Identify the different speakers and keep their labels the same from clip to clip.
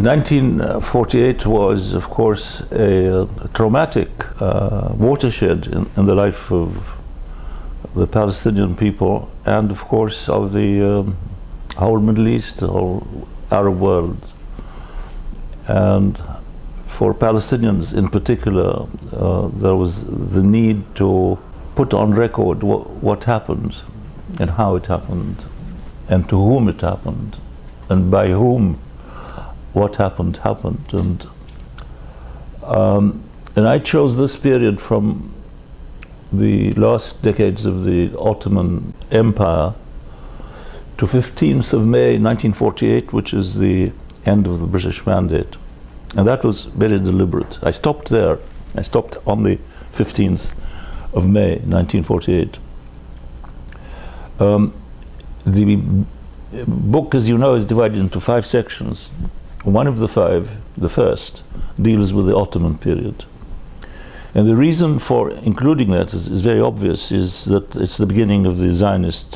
Speaker 1: 1948 was, of course, a traumatic watershed in the life of the Palestinian people and, of course, of the whole Middle East, the whole Arab world. And for Palestinians in particular, there was the need to put on record what happened and how it happened and to whom it happened and by whom what happened. And I chose this period from the last decades of the Ottoman Empire to 15th of May 1948, which is the end of the British Mandate. And that was very deliberate. I stopped there. I stopped on the 15th of May 1948. The book, as you know, is divided into 5 sections. One of the 5, the first, deals with the Ottoman period. And the reason for including that is very obvious, is that it's the beginning of the Zionist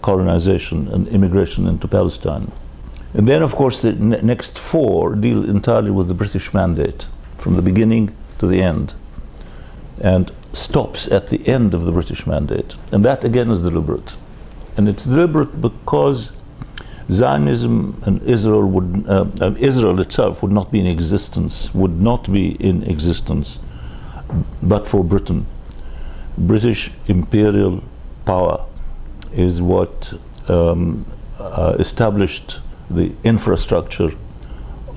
Speaker 1: colonization and immigration into Palestine. And then, of course, the next 4 deal entirely with the British Mandate, from the beginning to the end, and stops at the end of the British Mandate. And that, again, is deliberate. And it's deliberate because Zionism and Israel would, Israel itself would not be in existence, but for Britain. British imperial power is what established the infrastructure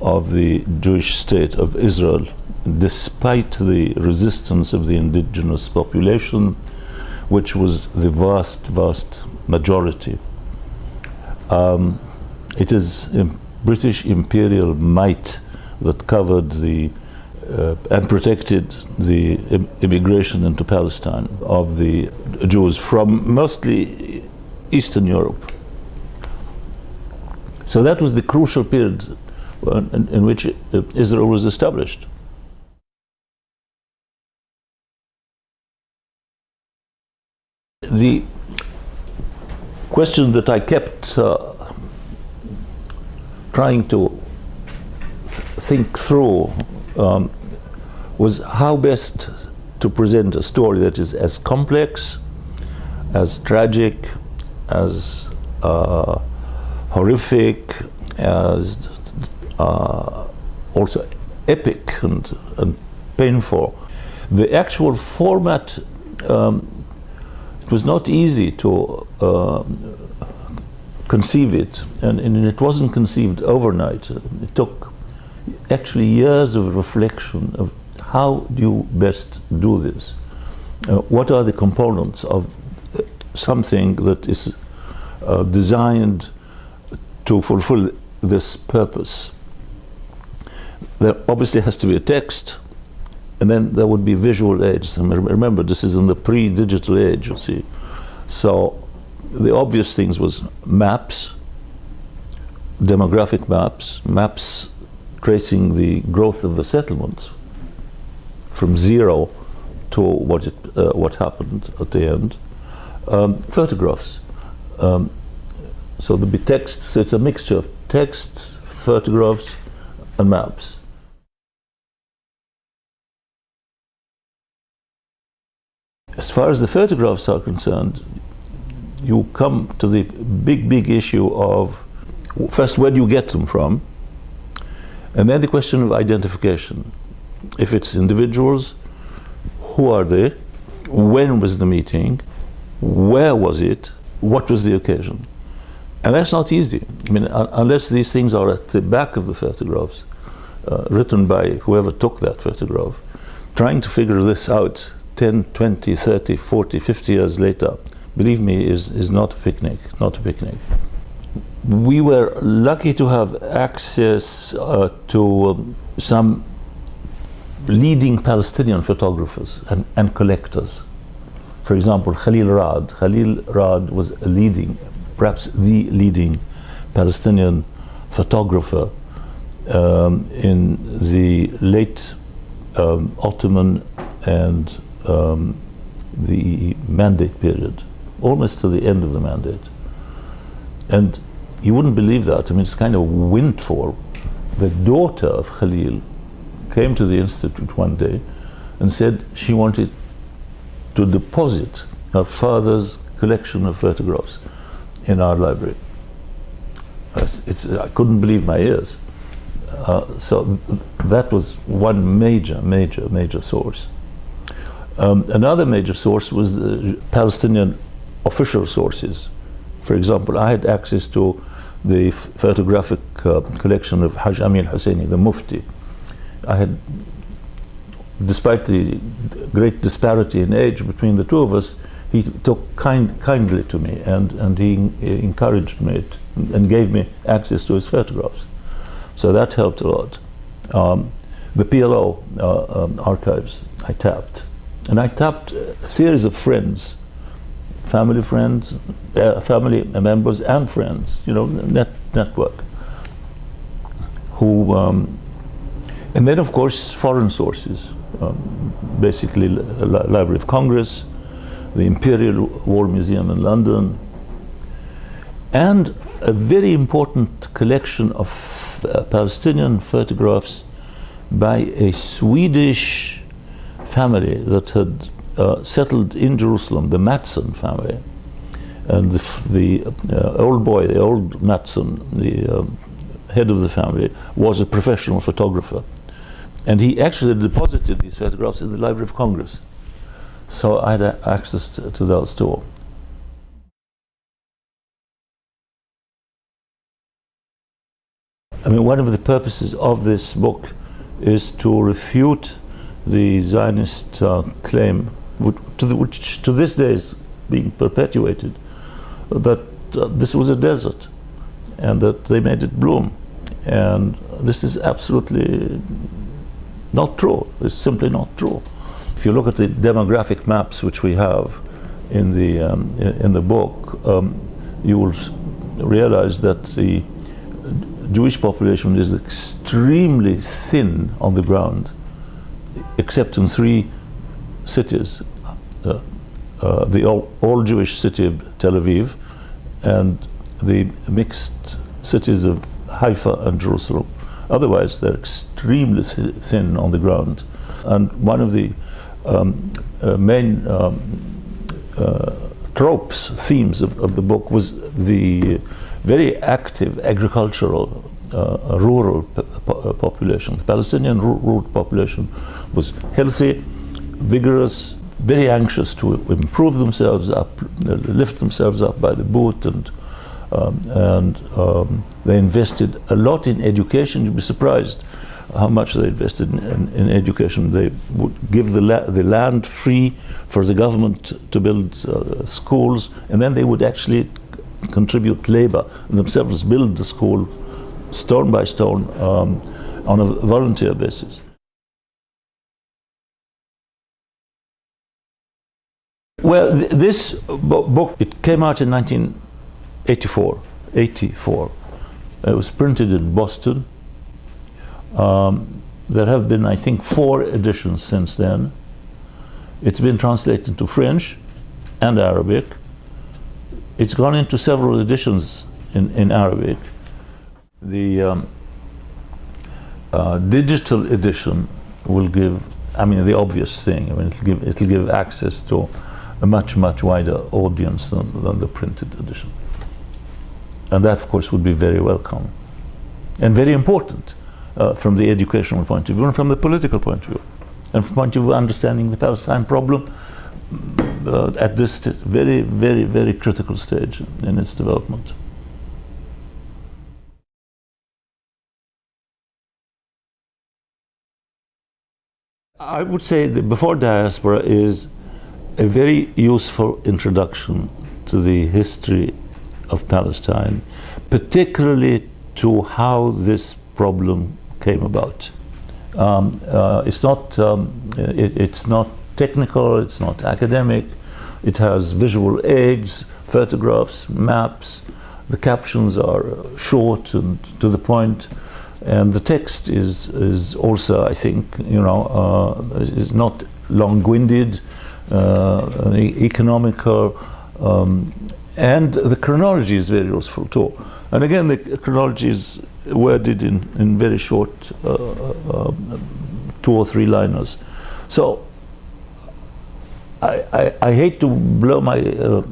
Speaker 1: of the Jewish state of Israel, despite the resistance of the indigenous population, which was the vast majority. It is British imperial might that covered the and protected the immigration into Palestine of the Jews from mostly Eastern Europe. So that was the crucial period in which Israel was established. The question that I kept trying to think through was how best to present a story that is as complex, as tragic, as horrific, as also epic and painful. The actual format, it was not easy to conceive it, and it wasn't conceived overnight. It took actually years of reflection of how do you best do this? What are the components of something that is designed to fulfill this purpose? There obviously has to be a text, and then there would be visual aids. And remember, this is in the pre-digital age, you see. So the obvious things was maps, demographic maps tracing the growth of the settlements from 0 to what happened at the end. Photographs. So there'll be text, so it's a mixture of text, photographs, and maps. As far as the photographs are concerned, you come to the big issue of, first, where do you get them from? And then the question of identification. If it's individuals, who are they? When was the meeting? Where was it? What was the occasion? And that's not easy. I mean, unless these things are at the back of the photographs, written by whoever took that photograph, trying to figure this out 10, 20, 30, 40, 50 years later, believe me, is not a picnic, We were lucky to have access to some leading Palestinian photographers and collectors. For example, Khalil Raad. Khalil Raad was a leading, perhaps the leading Palestinian photographer in the late Ottoman and the Mandate period, almost to the end of the Mandate. And you wouldn't believe that. I mean, it's kind of a windfall the daughter of Khalil came to the institute one day and said she wanted to deposit her father's collection of photographs in our library. I couldn't believe my ears. So that was one major source. Another major source was the Palestinian official sources. For example, I had access to the photographic collection of Haj Amin Husseini, the Mufti. I had, despite the great disparity in age between the two of us, he took kindly to me, and he encouraged me and gave me access to his photographs. So that helped a lot. The PLO archives I tapped. And I tapped a series of friends, family members and friends, network. And then of course foreign sources, basically Library of Congress, the Imperial War Museum in London, and a very important collection of Palestinian photographs by a Swedish family that had settled in Jerusalem, the Mattsson family. And the old Mattsson, the head of the family, was a professional photographer. And he actually deposited these photographs in the Library of Congress. So I had access to those too. I mean, one of the purposes of this book is to refute the Zionist claim, which to this day is being perpetuated, that this was a desert and that they made it bloom. And this is absolutely not true. It's simply not true. If you look at the demographic maps which we have in the book, you will realize that the Jewish population is extremely thin on the ground, except in 3 cities: the all-Jewish city of Tel Aviv, and the mixed cities of Haifa and Jerusalem. Otherwise, they're extremely thin on the ground. And one of the main tropes, themes of the book was the very active agricultural rural population. The Palestinian rural population was healthy, vigorous, very anxious to improve themselves up, lift themselves up by the boot, and they invested a lot in education. You'd be surprised how much they invested in education. They would give the land free for the government to build schools, and then they would actually contribute labor and themselves build the school stone by stone on a volunteer basis. Well, this book, it came out in 1984. It was printed in Boston. There have been, I think, 4 editions since then. It's been translated into French and Arabic. It's gone into several editions in Arabic. The digital edition will give, I mean, the obvious thing. I mean, it'll give access to a much wider audience than the printed edition, and that, of course, would be very welcome and very important from the educational point of view and from the political point of view, and from the point of view of understanding the Palestine problem at this very critical stage in its development. I would say that Before Diaspora is a very useful introduction to the history of Palestine, particularly to how this problem came about. It's not technical, it's not academic. It has visual aids, photographs, maps. The captions are short and to the point, and the text is also, I think, is not long-winded, economical, and the chronology is very useful too. And again, the chronology is worded in very short 2 or 3 liners. So I hate to blow my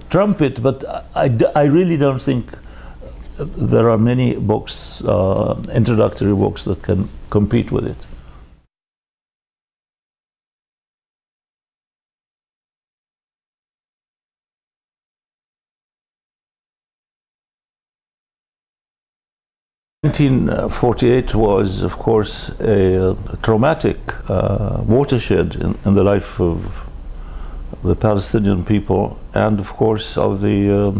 Speaker 1: trumpet, but I really don't think there are many books, introductory books, that can compete with it. (1948) was, of course, a traumatic watershed in the life of the Palestinian people, and of course of the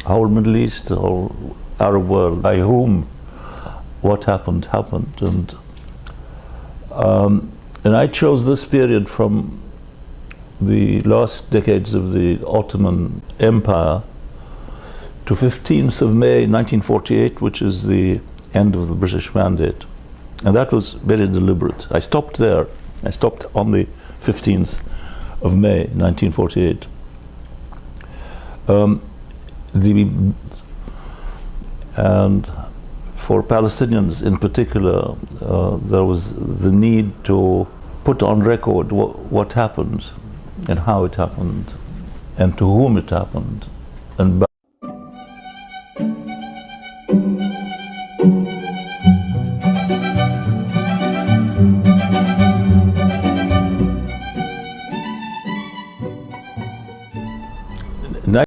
Speaker 1: whole Middle East, the whole Arab world, by whom what happened, and I chose this period from the last decades of the Ottoman Empire to 15th of May 1948, which is the end of the British Mandate. And that was very deliberate. I stopped there. I stopped on the 15th of May 1948. And for Palestinians in particular, there was the need to put on record what happened and how it happened and to whom it happened. And